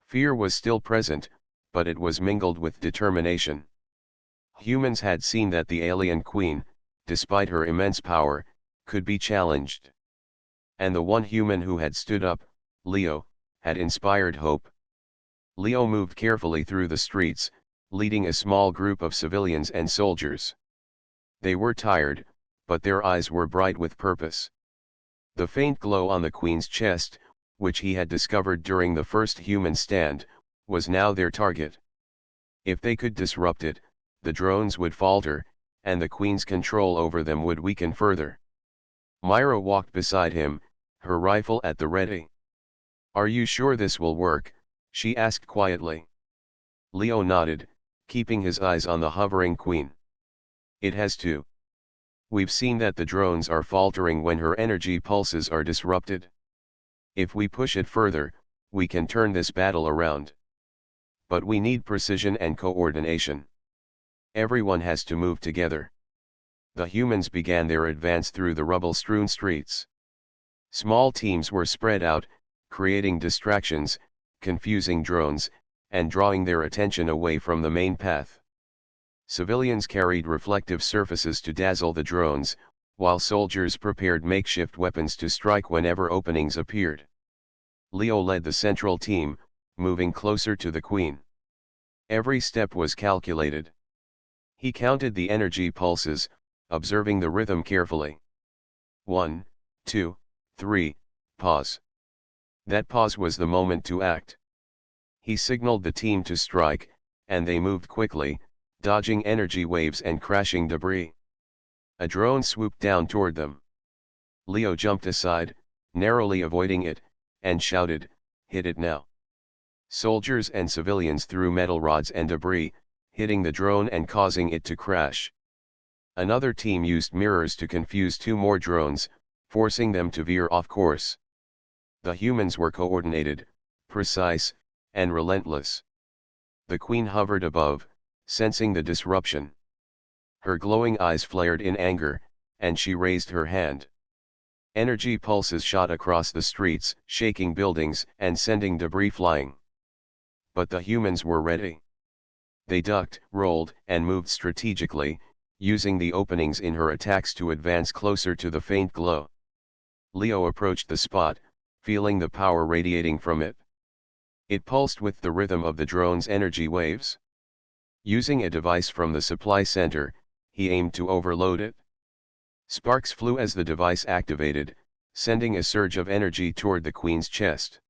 Fear was still present, but it was mingled with determination. Humans had seen that the alien Queen, despite her immense power, could be challenged. And the one human who had stood up, Leo, had inspired hope. Leo moved carefully through the streets, leading a small group of civilians and soldiers. They were tired, but their eyes were bright with purpose. The faint glow on the Queen's chest, which he had discovered during the first human stand, was now their target. If they could disrupt it, the drones would falter, and the Queen's control over them would weaken further. Myra walked beside him, her rifle at the ready. "Are you sure this will work?" she asked quietly. Leo nodded, keeping his eyes on the hovering Queen. "It has to. We've seen that the drones are faltering when her energy pulses are disrupted. If we push it further, we can turn this battle around. But we need precision and coordination. Everyone has to move together." The humans began their advance through the rubble-strewn streets. Small teams were spread out, creating distractions, confusing drones, and drawing their attention away from the main path. Civilians carried reflective surfaces to dazzle the drones, while soldiers prepared makeshift weapons to strike whenever openings appeared. Leo led the central team, moving closer to the Queen. Every step was calculated. He counted the energy pulses, observing the rhythm carefully. 1, 2, 3, pause. That pause was the moment to act. He signaled the team to strike, and they moved quickly, dodging energy waves and crashing debris. A drone swooped down toward them. Leo jumped aside, narrowly avoiding it, and shouted, "Hit it now." Soldiers and civilians threw metal rods and debris, hitting the drone and causing it to crash. Another team used mirrors to confuse two more drones, forcing them to veer off course. The humans were coordinated, precise, and relentless. The Queen hovered above, sensing the disruption. Her glowing eyes flared in anger, and she raised her hand. Energy pulses shot across the streets, shaking buildings and sending debris flying. But the humans were ready. They ducked, rolled, and moved strategically, using the openings in her attacks to advance closer to the faint glow. Leo approached the spot, feeling the power radiating from it. It pulsed with the rhythm of the drone's energy waves. Using a device from the supply center, he aimed to overload it. Sparks flew as the device activated, sending a surge of energy toward the queen's chest.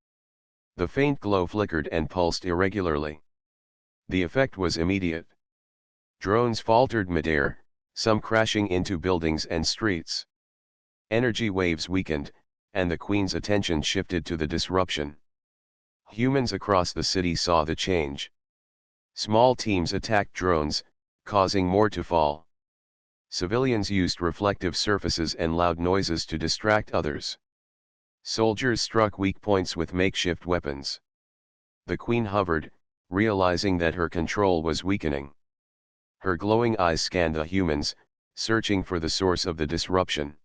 The faint glow flickered and pulsed irregularly. The effect was immediate. Drones faltered midair, some crashing into buildings and streets. Energy waves weakened, and the queen's attention shifted to the disruption. Humans across the city saw the change. Small teams attacked drones, causing more to fall. Civilians used reflective surfaces and loud noises to distract others. Soldiers struck weak points with makeshift weapons. The queen hovered, realizing that her control was weakening. Her glowing eyes scanned the humans, searching for the source of the disruption.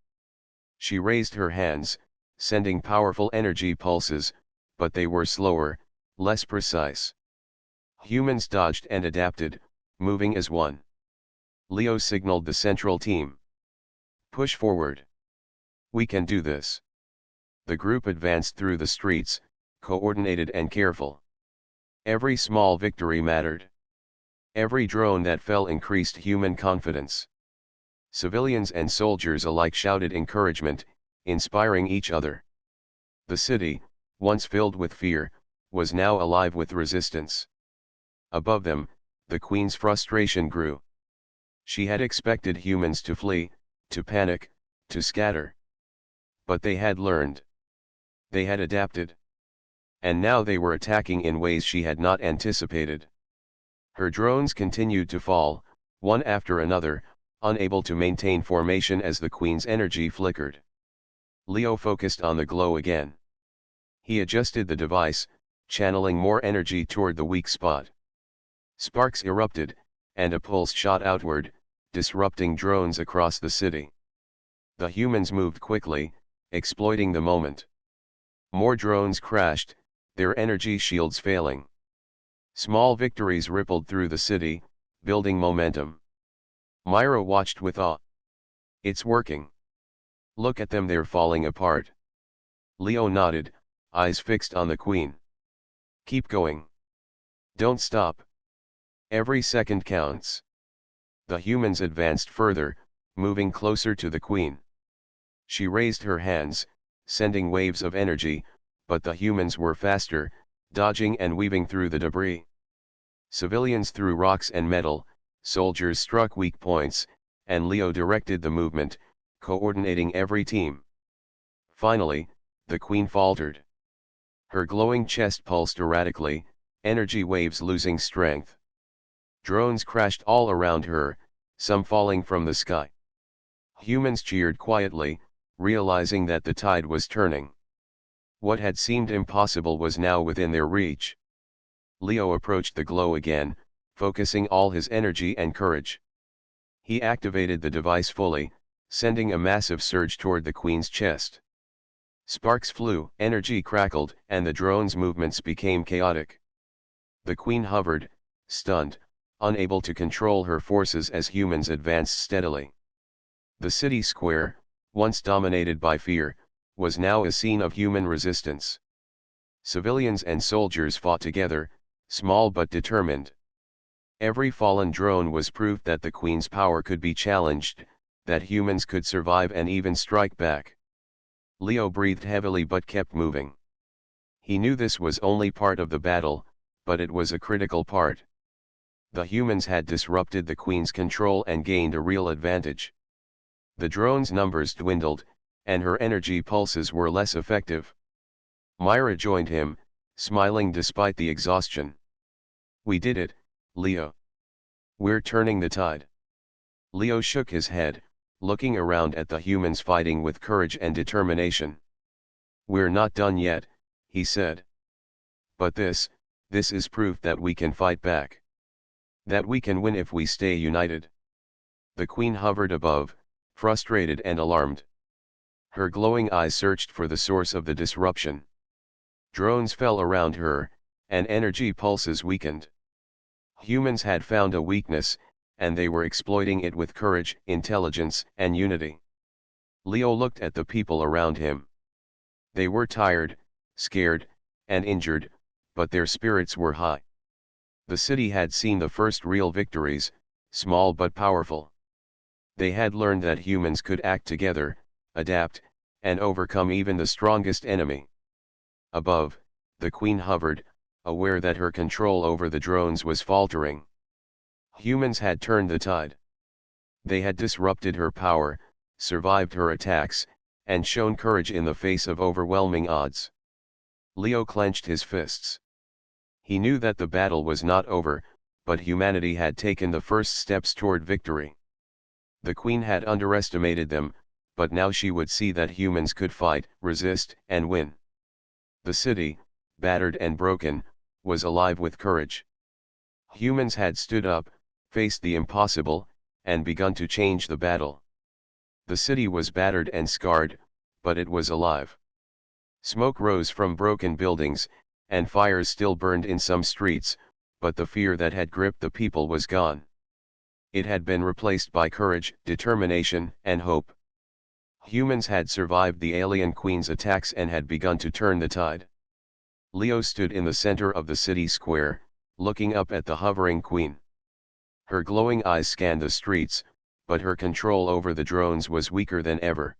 She raised her hands, sending powerful energy pulses, but they were slower, less precise. Humans dodged and adapted, moving as one. Leo signaled the central team. "Push forward. We can do this." The group advanced through the streets, coordinated and careful. Every small victory mattered. Every drone that fell increased human confidence. Civilians and soldiers alike shouted encouragement, inspiring each other. The city, once filled with fear, was now alive with resistance. Above them, the queen's frustration grew. She had expected humans to flee, to panic, to scatter. But they had learned. They had adapted. And now they were attacking in ways she had not anticipated. Her drones continued to fall, one after another, unable to maintain formation as the queen's energy flickered. Leo focused on the glow again. He adjusted the device, channeling more energy toward the weak spot. Sparks erupted, and a pulse shot outward, disrupting drones across the city. The humans moved quickly, exploiting the moment. More drones crashed, their energy shields failing. Small victories rippled through the city, building momentum. Myra watched with awe. "It's working. Look at them, they're falling apart." Leo nodded, eyes fixed on the queen. "Keep going. Don't stop. Every second counts." The humans advanced further, moving closer to the queen. She raised her hands, sending waves of energy, but the humans were faster, dodging and weaving through the debris. Civilians threw rocks and metal, soldiers struck weak points, and Leo directed the movement, coordinating every team. Finally, the queen faltered. Her glowing chest pulsed erratically, energy waves losing strength. Drones crashed all around her, some falling from the sky. Humans cheered quietly, realizing that the tide was turning. What had seemed impossible was now within their reach. Leo approached the glow again, focusing all his energy and courage. He activated the device fully, sending a massive surge toward the queen's chest. Sparks flew, energy crackled, and the drone's movements became chaotic. The queen hovered, stunned, unable to control her forces as humans advanced steadily. The city square, once dominated by fear, was now a scene of human resistance. Civilians and soldiers fought together, small but determined. Every fallen drone was proof that the queen's power could be challenged, that humans could survive and even strike back. Leo breathed heavily but kept moving. He knew this was only part of the battle, but it was a critical part. The humans had disrupted the queen's control and gained a real advantage. The drone's numbers dwindled, and her energy pulses were less effective. Myra joined him, smiling despite the exhaustion. "We did it, Leo. We're turning the tide." Leo shook his head, looking around at the humans fighting with courage and determination. "We're not done yet," he said. "But this is proof that we can fight back. That we can win if we stay united." The queen hovered above, frustrated and alarmed. Her glowing eyes searched for the source of the disruption. Drones fell around her, and energy pulses weakened. Humans had found a weakness, and they were exploiting it with courage, intelligence, and unity. Leo looked at the people around him. They were tired, scared, and injured, but their spirits were high. The city had seen the first real victories, small but powerful. They had learned that humans could act together, adapt, and overcome even the strongest enemy. Above, the Queen hovered, aware that her control over the drones was faltering. Humans had turned the tide. They had disrupted her power, survived her attacks, and shown courage in the face of overwhelming odds. Leo clenched his fists. He knew that the battle was not over, but humanity had taken the first steps toward victory. The Queen had underestimated them, but now she would see that humans could fight, resist, and win. The city, battered and broken, was alive with courage. Humans had stood up, faced the impossible, and begun to change the battle. The city was battered and scarred, but it was alive. Smoke rose from broken buildings, and fires still burned in some streets, but the fear that had gripped the people was gone. It had been replaced by courage, determination, and hope. Humans had survived the alien queen's attacks and had begun to turn the tide. Leo stood in the center of the city square, looking up at the hovering queen. Her glowing eyes scanned the streets, but her control over the drones was weaker than ever.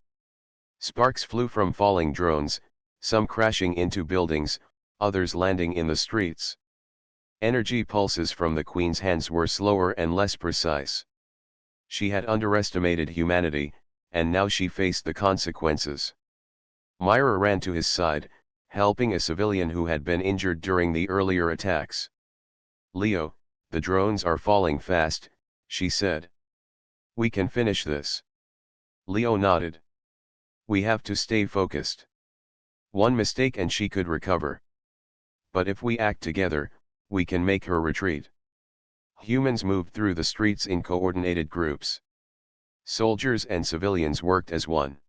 Sparks flew from falling drones, some crashing into buildings, others landing in the streets. Energy pulses from the queen's hands were slower and less precise. She had underestimated humanity, and now she faced the consequences. Myra ran to his side, helping a civilian who had been injured during the earlier attacks. "Leo, the drones are falling fast," she said. "We can finish this." Leo nodded. "We have to stay focused. One mistake and she could recover. But if we act together, we can make her retreat." Humans moved through the streets in coordinated groups. Soldiers and civilians worked as one.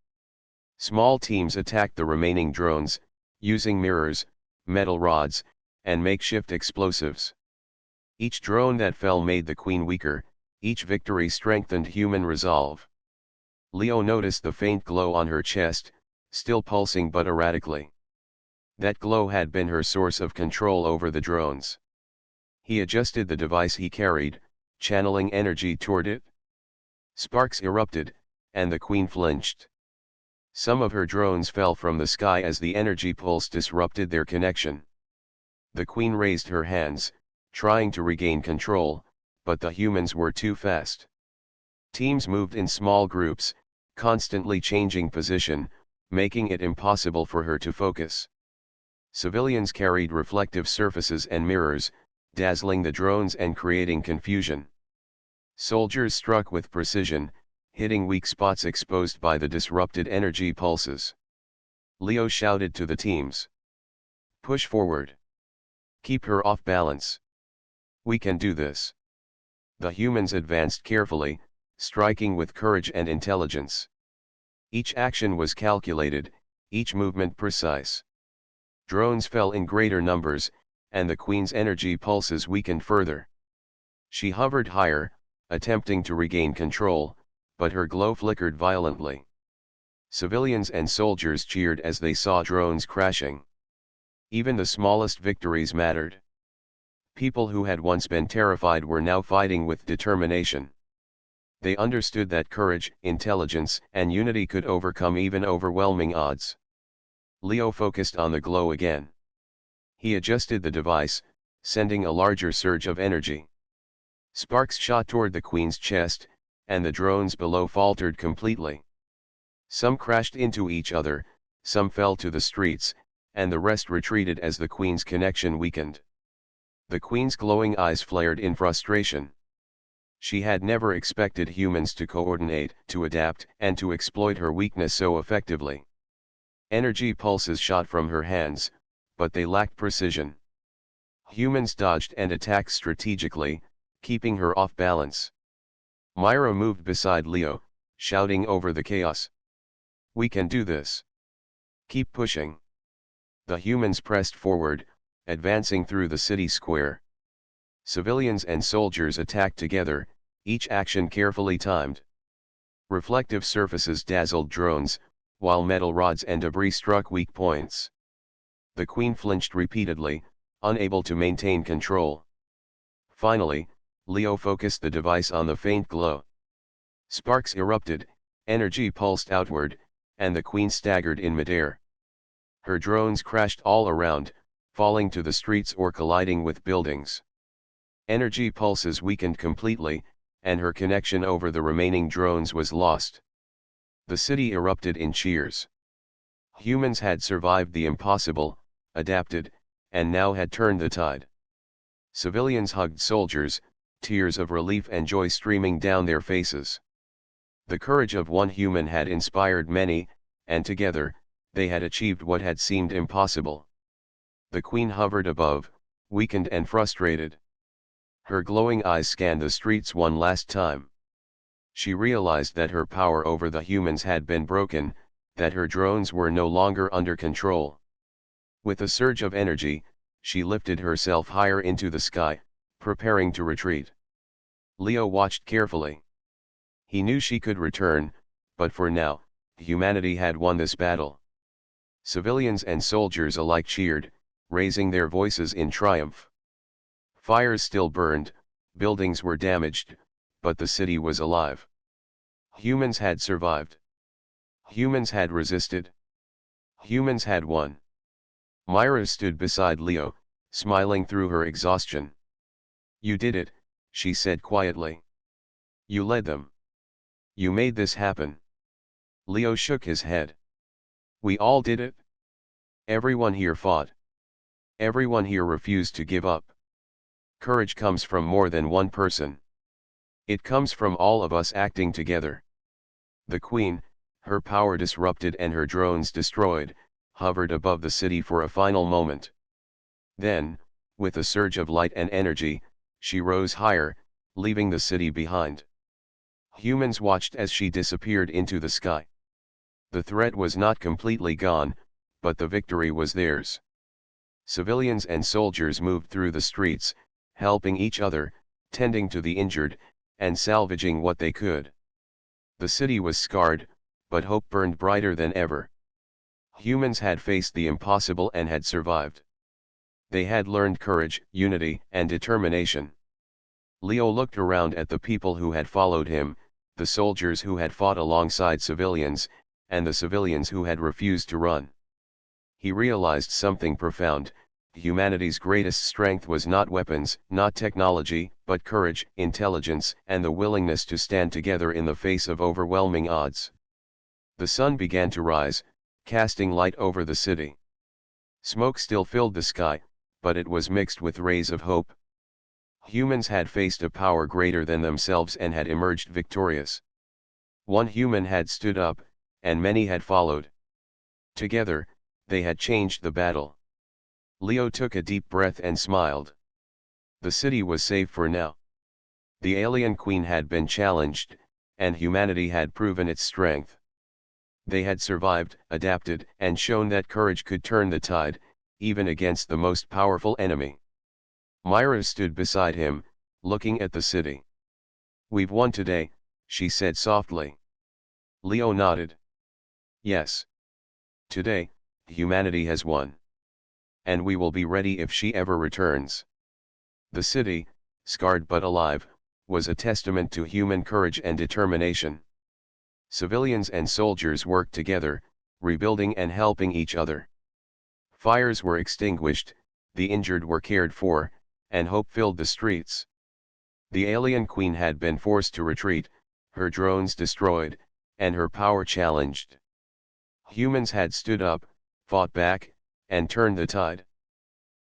Small teams attacked the remaining drones, using mirrors, metal rods, and makeshift explosives. Each drone that fell made the queen weaker, each victory strengthened human resolve. Leo noticed the faint glow on her chest, still pulsing but erratically. That glow had been her source of control over the drones. He adjusted the device he carried, channeling energy toward it. Sparks erupted, and the queen flinched. Some of her drones fell from the sky as the energy pulse disrupted their connection. The queen raised her hands, trying to regain control, but the humans were too fast. Teams moved in small groups, constantly changing position, making it impossible for her to focus. Civilians carried reflective surfaces and mirrors, dazzling the drones and creating confusion. Soldiers struck with precision, hitting weak spots exposed by the disrupted energy pulses. Leo shouted to the teams. "Push forward. Keep her off balance. We can do this." The humans advanced carefully, striking with courage and intelligence. Each action was calculated, each movement precise. Drones fell in greater numbers, and the queen's energy pulses weakened further. She hovered higher, attempting to regain control, but her glow flickered violently. Civilians and soldiers cheered as they saw drones crashing. Even the smallest victories mattered. People who had once been terrified were now fighting with determination. They understood that courage, intelligence, and unity could overcome even overwhelming odds. Leo focused on the glow again. He adjusted the device, sending a larger surge of energy. Sparks shot toward the queen's chest, and the drones below faltered completely. Some crashed into each other, some fell to the streets, and the rest retreated as the queen's connection weakened. The queen's glowing eyes flared in frustration. She had never expected humans to coordinate, to adapt, and to exploit her weakness so effectively. Energy pulses shot from her hands, but they lacked precision. Humans dodged and attacked strategically, keeping her off balance. Myra moved beside Leo, shouting over the chaos. "We can do this. Keep pushing." The humans pressed forward, advancing through the city square. Civilians and soldiers attacked together, each action carefully timed. Reflective surfaces dazzled drones, while metal rods and debris struck weak points. The queen flinched repeatedly, unable to maintain control. Finally, Leo focused the device on the faint glow. Sparks erupted, energy pulsed outward, and the queen staggered in midair. Her drones crashed all around, falling to the streets or colliding with buildings. Energy pulses weakened completely, and her connection over the remaining drones was lost. The city erupted in cheers. Humans had survived the impossible, adapted, and now had turned the tide. Civilians hugged soldiers, tears of relief and joy streaming down their faces. The courage of one human had inspired many, and together, they had achieved what had seemed impossible. The queen hovered above, weakened and frustrated. Her glowing eyes scanned the streets one last time. She realized that her power over the humans had been broken, that her drones were no longer under control. With a surge of energy, she lifted herself higher into the sky, preparing to retreat. Leo watched carefully. He knew she could return, but for now, humanity had won this battle. Civilians and soldiers alike cheered, raising their voices in triumph. Fires still burned, buildings were damaged, but the city was alive. Humans had survived. Humans had resisted. Humans had won. Myra stood beside Leo, smiling through her exhaustion. "You did it," she said quietly. "You led them. You made this happen." Leo shook his head. "We all did it. Everyone here fought. Everyone here refused to give up. Courage comes from more than one person. It comes from all of us acting together." The queen, her power disrupted and her drones destroyed, hovered above the city for a final moment. Then, with a surge of light and energy, she rose higher, leaving the city behind. Humans watched as she disappeared into the sky. The threat was not completely gone, but the victory was theirs. Civilians and soldiers moved through the streets, helping each other, tending to the injured, and salvaging what they could. The city was scarred, but hope burned brighter than ever. Humans had faced the impossible and had survived. They had learned courage, unity, and determination. Leo looked around at the people who had followed him, the soldiers who had fought alongside civilians, and the civilians who had refused to run. He realized something profound: humanity's greatest strength was not weapons, not technology, but courage, intelligence, and the willingness to stand together in the face of overwhelming odds. The sun began to rise, casting light over the city. Smoke still filled the sky, but it was mixed with rays of hope. Humans had faced a power greater than themselves and had emerged victorious. One human had stood up, and many had followed. Together, they had changed the battle. Leo took a deep breath and smiled. The city was safe for now. The alien queen had been challenged, and humanity had proven its strength. They had survived, adapted, and shown that courage could turn the tide, even against the most powerful enemy. Myra stood beside him, looking at the city. "We've won today," she said softly. Leo nodded. "Yes. Today, humanity has won. And we will be ready if she ever returns." The city, scarred but alive, was a testament to human courage and determination. Civilians and soldiers worked together, rebuilding and helping each other. Fires were extinguished, the injured were cared for, and hope filled the streets. The alien queen had been forced to retreat, her drones destroyed, and her power challenged. Humans had stood up, fought back, and turned the tide.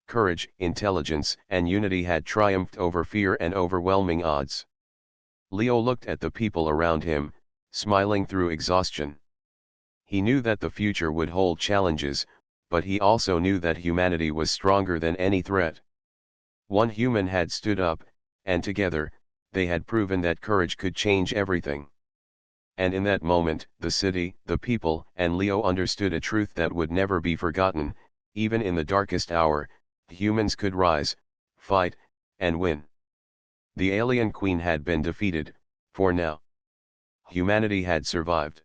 Courage, intelligence, and unity had triumphed over fear and overwhelming odds. Leo looked at the people around him, smiling through exhaustion. He knew that the future would hold challenges, but he also knew that humanity was stronger than any threat. One human had stood up, and together, they had proven that courage could change everything. And in that moment, the city, the people, and Leo understood a truth that would never be forgotten: even in the darkest hour, humans could rise, fight, and win. The alien queen had been defeated, for now. Humanity had survived.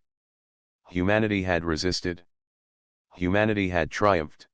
Humanity had resisted. Humanity had triumphed.